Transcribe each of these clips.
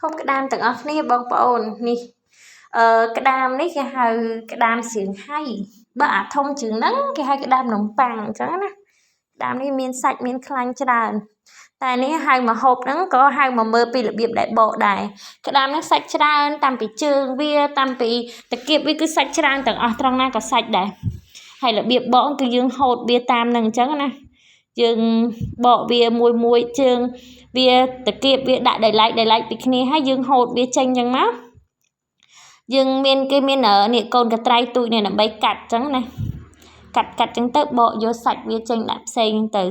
ហូបក្តាមទាំងអស់គ្នាបងប្អូននេះក្តាមនេះគេហៅក្តាមសៀងហៃបើអាធំជាងហ្នឹងគេហៅក្តាមនំប៉័ងអញ្ចឹងណាក្តាមនេះមានសាច់មានខ្លាញ់ច្រើនតែនេះហៅមកហូបហ្នឹងក៏ហៅមកមើលពីរបៀបដែលបកដែរក្តាមហ្នឹងសាច់ច្រើនតាមពីជើងវាតាមពីតាគៀបវាគឺសាច់ច្រើនទាំងអស់ត្រង់ណាក៏សាច់ដែរហើយរបៀបបកគឺយើងហូតវាតាមហ្នឹងអញ្ចឹងណាយើងបកវាមួយជើងវាតាគៀបវាដាក់ដោយឡែកពីគ្នាហើយយើងហូតវាចេញអញ្ចឹងមកយើងមាននេះកូនកត្រៃទូចនេះដើម្បីកាត់អញ្ចឹងណាកាត់អញ្ចឹងទៅបកយកសាច់វាចេញដាក់ផ្សេងទៅ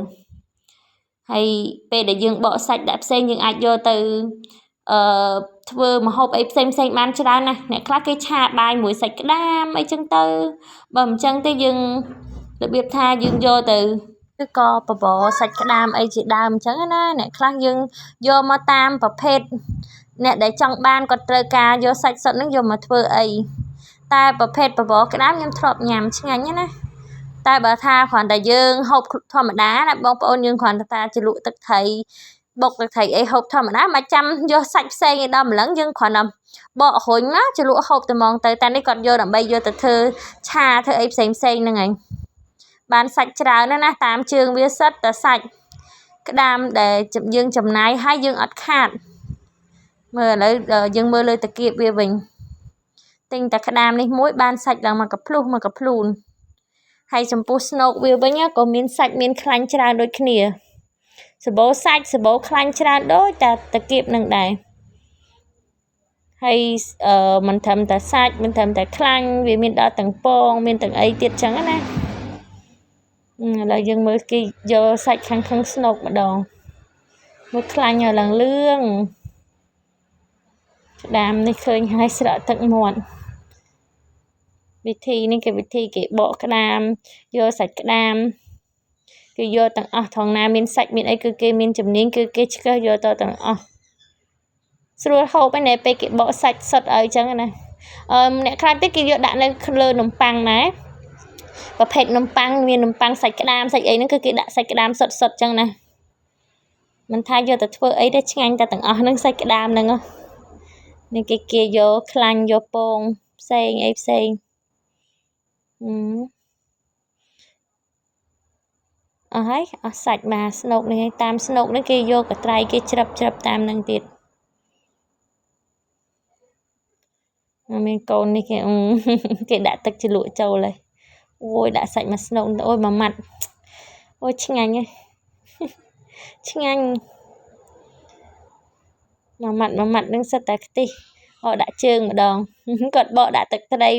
ហើយពេលដែលយើងបកសាច់ដាក់ផ្សេងយើងអាចយកទៅធ្វើម្ហូបអីផ្សេងបានច្រើនណាស់អ្នកខ្លះគេឆាបាយមួយសាច់ក្តាមអីចឹងទៅបើមិនចឹងទេយើងរបៀបថាយើងយកទៅគឺក៏បបរសាច់ក្តាមអីជាដើមអញ្ចឹងណាអ្នកខ្លះយើងយកមកតាមប្រភេទអ្នកដែលចង់បានគាត់ត្រូវការយកសាច់សុទ្ធហ្នឹងយកមកធ្វើអីតែប្រភេទបបរក្តាមខ្ញុំធ្លាប់ញ៉ាំឆ្ងាញ់ណាតែបើថាគ្រាន់តែយើងហូបធម្មតាណាបងប្អូនយើងគ្រាន់តែជ្រលក់ទឹកត្រីបុកទឹកត្រីអីហូបធម្មតាមិនចាំយកសាច់ផ្សេងឯដល់ម្លឹងយើងគ្រាន់តែបករុញណាជ្រលក់ហូបតែហ្មងទៅតែនេះគាត់យកដើម្បីយកទៅធ្វើឆាធ្វើអីផ្សេងហ្នឹងឯងបានសាច់ច្រើនណាតាមជើងវាសិតតែសាច់ក្តាមដែលយើងចំណាយហើយយើងអត់ខាតមើលឥឡូវយើងមើលលើតាគៀបវាវិញទិញតែក្តាមនេះមួយបានសាច់ឡើងមកកាភ្លុះមកកាភ្លូនហើយចំពោះស្នូកវាវិញក៏មានសាច់មានខ្លាញ់ច្រើនដូចគ្នាសបោសាច់សបោខ្លាញ់ច្រើនដូចតែតាគៀបនឹងដែរហើយមិនត្រឹមតែសាច់មិនត្រឹមតែខ្លាញ់វាមានដល់ទាំងពងមានទាំងអីទៀតចឹងណាឥឡូវយើងមើលគេយកសាច់ខាងស្នូកម្ដងមើលខ្លាញ់ឲ្យឡើងលឿងក្តាមនេះឃើញហើយស្រក់ទឹកមាត់វិធីនេះគេវិធីគេបកក្តាមយកសាច់ក្តាមគេយកទាំងអស់ថងណាមានសាច់មានអីគឺគេមានជំនាញគឺគេឆ្កឹះយកទៅទាំងអស់ស្រួលហូបឯណែពេលគេបកសាច់សុទ្ធឲ្យចឹងណាអ្នកខ្លះទៀតគេយកដាក់នៅលើនំប៉័ងណាប្រភេទនំប៉័ងមាននំប៉័ងសាច់ក្តាមសាច់អីហ្នឹងគឺគេដាក់សាច់ក្តាមសុទ្ធចឹងណាមិនថាយកទៅធ្វើអីទេឆ្ងាញ់តែទាំងអស់ហ្នឹងសាច់ក្តាមហ្នឹងនេះគេយកខ្លាញ់យកពងផ្សេងអីផ្សេងអស់ហើយអស់សាច់មកស្នូកនេះតាមស្នូកនេះគេយកកត្រៃគេច្រឹបតាមនឹងទៀតមានកូននេះគេដាក់ទឹកជ្រលក់ចូលហើយអូយដាក់សាច់មកស្នូកអូយមួយម៉ាត់អូយឆ្ងាញ់ហ៎ឆ្ងាញ់មួយម៉ាត់នឹងសិតតែខ្ទិះដាក់ជើងម្ដងគាត់បកដាក់ទឹកត្រី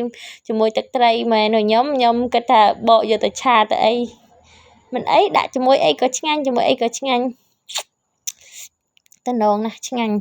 ជាមួយទឹកត្រីមែនខ្ញុំគិតថាបកយកទៅឆាទៅអីមិនអីដាក់ជាមួយអីក៏ឆ្ងាញ់ជាមួយអីក៏ឆ្ងាញ់តំណងណាស់ឆ្ងាញ់